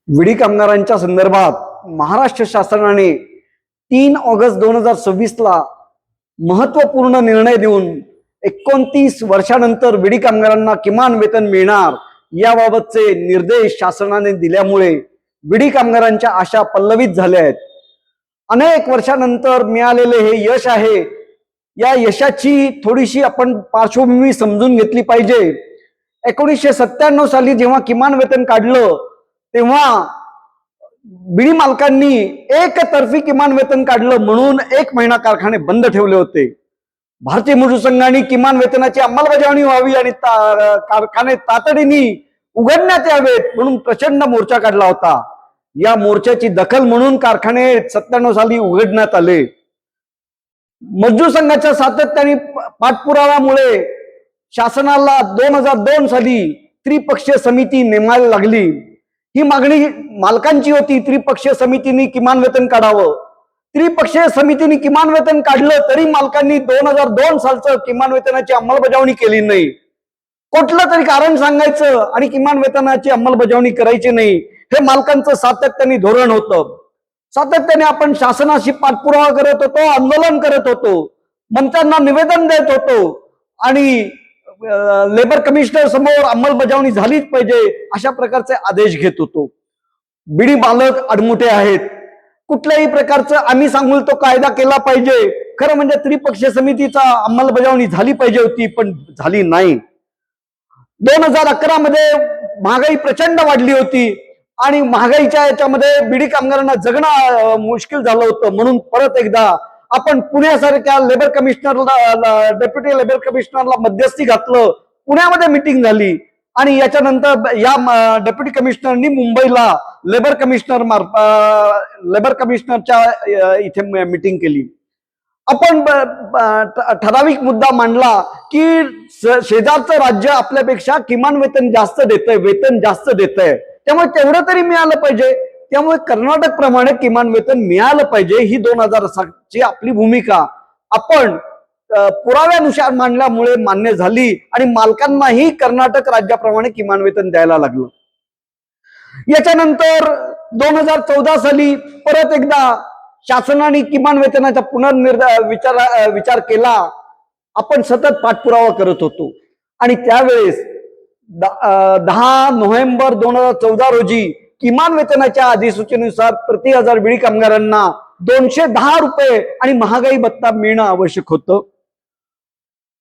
विडी कामगारांच्या संदर्भात महाराष्ट्र शासनाने 3 ऑगस्ट 2026 ला महत्वपूर्ण निर्णय देऊन 29 वर्षानंतर विडी कामगारांना किमान वेतन मिळणार याबाबतचे निर्देश शासनाने दिल्यामुळे विडी कामगारांच्या आशा पल्लवित झाल्या आहेत। अनेक वर्षानंतर मिळालेले हे यश आहे। या यशाची थोडीशी आपण पार्श्वभूमी समजून घेतली पाहिजे। 1997 साली जेव्हा किमान वेतन काढलं तेव्हा बिडी मालकांनी एकतर्फी किमान वेतन काढलं म्हणून 1 महिना कारखाने बंद ठेवले होते। भारतीय मजूर संघाने किमान वेतनाची अंमलबजावणी व्हावी आणि कारखाने तातडीने उघडण्यात यावेत म्हणून प्रचंड मोर्चा काढला होता। या मोर्चाची दखल म्हणून कारखाने 97 साली उघडण्यात आले। मजूर संघाच्या सातत्याने पाठपुराव्यामुळे शासनाला 2002 साली त्रिपक्षीय समिती नेमायला लागली। ही मागणी मालकांची होती, त्रिपक्षीय समितीने किमान वेतन काढावं। त्रिपक्षीय समितीने किमान वेतन काढलं तरी मालकांनी 2002 सालचं किमान वेतनाची अंमलबजावणी केली नाही। कुठलं तरी कारण सांगायचं आणि किमान वेतनाची अंमलबजावणी करायची नाही, हे मालकांचं सातत्याने धोरण होतं। सातत्याने आपण शासनाशी पाठपुरावा करत होतो, आंदोलन करत होतो, मंत्र्यांना निवेदन देत होतो आणि लेबर कमिशनर समोर अंमलबजावणी झालीच पाहिजे अशा प्रकारचे आदेश घेत होतो। बिडी मालक अडमुठे आहेत। कुठल्याही प्रकारचं आम्ही सांगू तो कायदा केला पाहिजे, खरं म्हणजे त्रिपक्षीय समितीचा अंमलबजावणी झाली पाहिजे होती पण झाली नाही। 2011 मध्ये महागाई प्रचंड वाढली होती आणि महागाईच्या याच्यामध्ये बिडी कामगारांना जगणं मुश्किल झालं होतं म्हणून परत एकदा आपण पुण्यासारख्या लेबर कमिशनरला, डेप्युटी लेबर कमिशनरला मध्यस्थी घातलं। पुण्यामध्ये मीटिंग झाली आणि याच्यानंतर या डेप्युटी कमिशनरनी मुंबईला लेबर कमिशनरच्या इथे मीटिंग केली। आपण ठराविक मुद्दा मांडला की शेजारचं राज्य आपल्यापेक्षा किमान वेतन जास्त देतंय, वेतन जास्त देतंय, त्यामुळे तेवढं तरी मिळालं पाहिजे। त्यामुळे कर्नाटक प्रमाणे किमान वेतन मिळालं पाहिजे ही 2007 ची आपली भूमिका आपण पुराव्यानुसार मांडल्यामुळे मान्य झाली आणि मालकांनाही कर्नाटक राज्याप्रमाणे किमान वेतन द्यायला लागलं। याच्यानंतर 2014 साली परत एकदा शासनाने किमान वेतनाचा विचार केला। आपण सतत पाठपुरावा करत होतो आणि त्यावेळेस 10 नोव्हेंबर 2014 रोजी किमान वेतनाच्या अधिसूचनेनुसार प्रति 1000 बिडी कामगारांना 210 रुपये आणि महागाई भत्ता मिळणं आवश्यक होतं।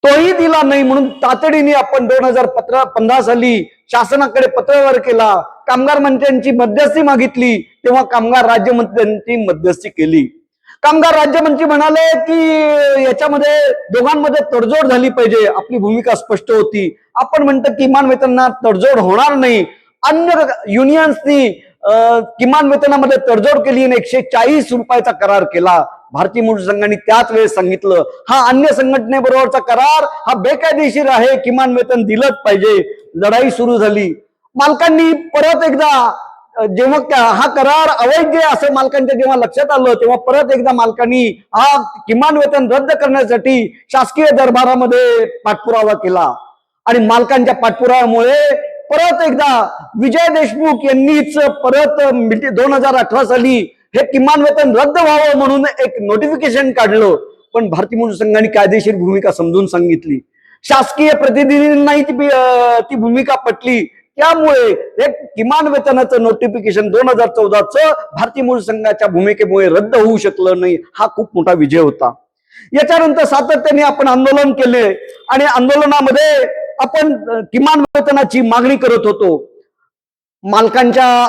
तोही दिला नाही म्हणून तातडीने आपण 2015 साली शासनाकडे पत्रव्यवहार केला। कामगार मंत्र्यांची मध्यस्थी मागितली, तेव्हा कामगार राज्यमंत्र्यांची मध्यस्थी केली। कामगार राज्यमंत्री म्हणाले की याच्यामध्ये दोघांमध्ये तडजोड झाली पाहिजे, आपली भूमिका स्पष्ट होती। आपण म्हणतो किमान वेतनात तडजोड होणार नाही। अन्य युनियन्सनी किमान वेतनामध्ये तडजोड केली आणि 140 रुपयाचा करार केला। भारतीय मजूर संघाने त्याच वेळेस सांगितलं हा अन्य संघटनेबरोबरचा करार हा बेकायदेशीर आहे, किमान वेतन दिलंच पाहिजे। लढाई सुरू झाली। मालकांनी परत एकदा जेव्हा हा करार अवैध असं मालकांच्या जेव्हा लक्षात आलं तेव्हा परत एकदा मालकांनी हा किमान वेतन रद्द करण्यासाठी शासकीय दरबारामध्ये पाठपुरावा केला आणि मालकांच्या पाठपुराव्यामुळे परत एकदा विजय देशमुख यांनीच परत 2018 साली हे किमान वेतन रद्द व्हावं म्हणून एक नोटिफिकेशन काढलं। पण भारतीय मजूर संघाने कायदेशीर भूमिका समजून सांगितली, शासकीय प्रतिनिधींनाही ती भूमिका पटली। त्यामुळे हे किमान वेतनाचं नोटिफिकेशन 2014चं भारतीय मजूर संघाच्या भूमिकेमुळे रद्द होऊ शकलं नाही, हा खूप मोठा विजय होता। याच्यानंतर सातत्याने आपण आंदोलन केले आणि आंदोलनामध्ये आपण किमान वेतनाची मागणी करत होतो। मालकांच्या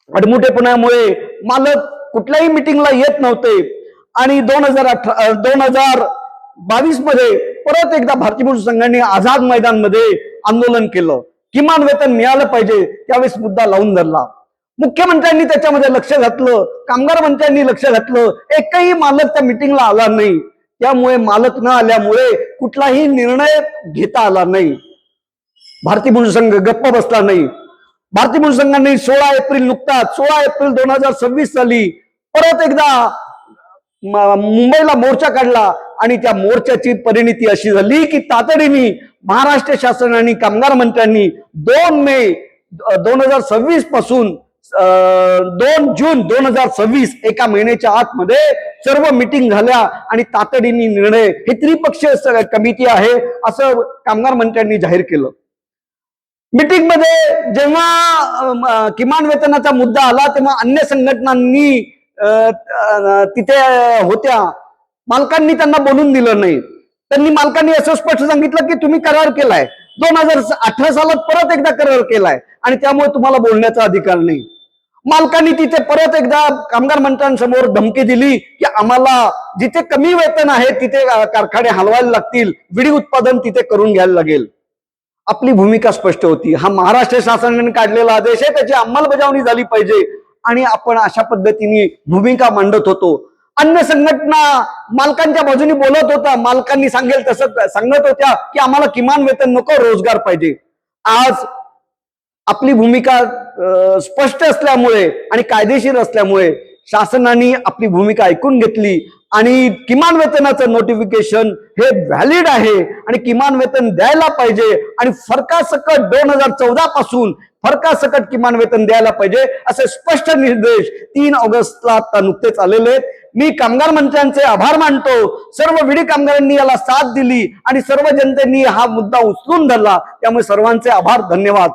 अडमुठेपणामुळे मालक कुठल्याही मीटिंगला येत नव्हते आणि 2022 मध्ये परत एकदा भारतीय मजूर संघाने आझाद मैदानमध्ये आंदोलन केलं। किमान वेतन मिळालं पाहिजे, त्यावेळेस मुद्दा लावून धरला। मुख्यमंत्र्यांनी त्याच्यामध्ये लक्ष घातलं, कामगार मंत्र्यांनी लक्ष घातलं, एकही मालक त्या मीटिंगला आला नाही। त्यामुळे मालक न आल्यामुळे कुठलाही निर्णय घेता आला नाही। भारतीय मजूर संघ गप्प बसला नाही। भारतीय मजूर संघाने 16 एप्रिल 2026 साली परत एकदा मुंबईला मोर्चा काढला आणि त्या मोर्चाची परिणिती अशी झाली की तातडीने महाराष्ट्र शासन आणि कामगार मंत्र्यांनी 2 मे 2026 पासून 2 जून 2026 एका महिन्याच्या आतमध्ये सर्व मिटिंग झाल्या आणि तातडीने निर्णय, हे त्रिपक्षीय कमिटी आहे असं कामगार मंत्र्यांनी जाहीर केलं. मीटिंग मध्ये जेव्हा किमान वेतनाचा मुद्दा आला तेव्हा अन्य संघटनांनी तिथे होत्या, मालकांनी त्यांना बोलून दिलं नाही. मालकांनी असं स्पष्ट सांगितलं की तुम्ही करार केलाय, 2018 सालात परत एकदा करार केलाय आणि त्यामुळे तुम्हाला बोलण्याचा अधिकार नाही. मालकांनी तिथे परत एकदा कामगार मंत्र्यांसमोर धमकी दिली की आम्हाला जिथे कमी वेतन आहे तिथे कारखाने हलवायला लागतील, विडी उत्पादन तिथे करून घ्यायला लागेल. आपली भूमिका स्पष्ट होती. हा महाराष्ट्र शासनाने काढलेला आदेश आहे, त्याची अंमलबजावणी झाली पाहिजे आणि आपण अशा पद्धतीने भूमिका मांडत होतो. अन्य संघटना मालकांच्या बाजूने बोलत होता, मालकांनी सांगेल तसं सांगत होत्या की आम्हाला किमान वेतन नको, रोजगार पाहिजे. आज आपली भूमिका स्पष्ट असल्यामुळे आणि कायदेशीर असल्यामुळे शासनाने आपली भूमिका ऐकून घेतली आणि किमान वेतनाचं नोटिफिकेशन हे व्हॅलिड आहे आणि किमान वेतन द्यायला पाहिजे आणि फरकासकट 2014 पासून फरकासकट किमान वेतन द्यायला पाहिजे असे स्पष्ट निर्देश 3 ऑगस्टला आता नुकतेच आलेले आहेत. मी कामगार मंत्र्यांचे आभार मानतो. सर्व विडी कामगारांनी याला साथ दिली आणि सर्व जनतेने हा मुद्दा उचलून धरला, त्यामुळे सर्वांचे आभार, धन्यवाद.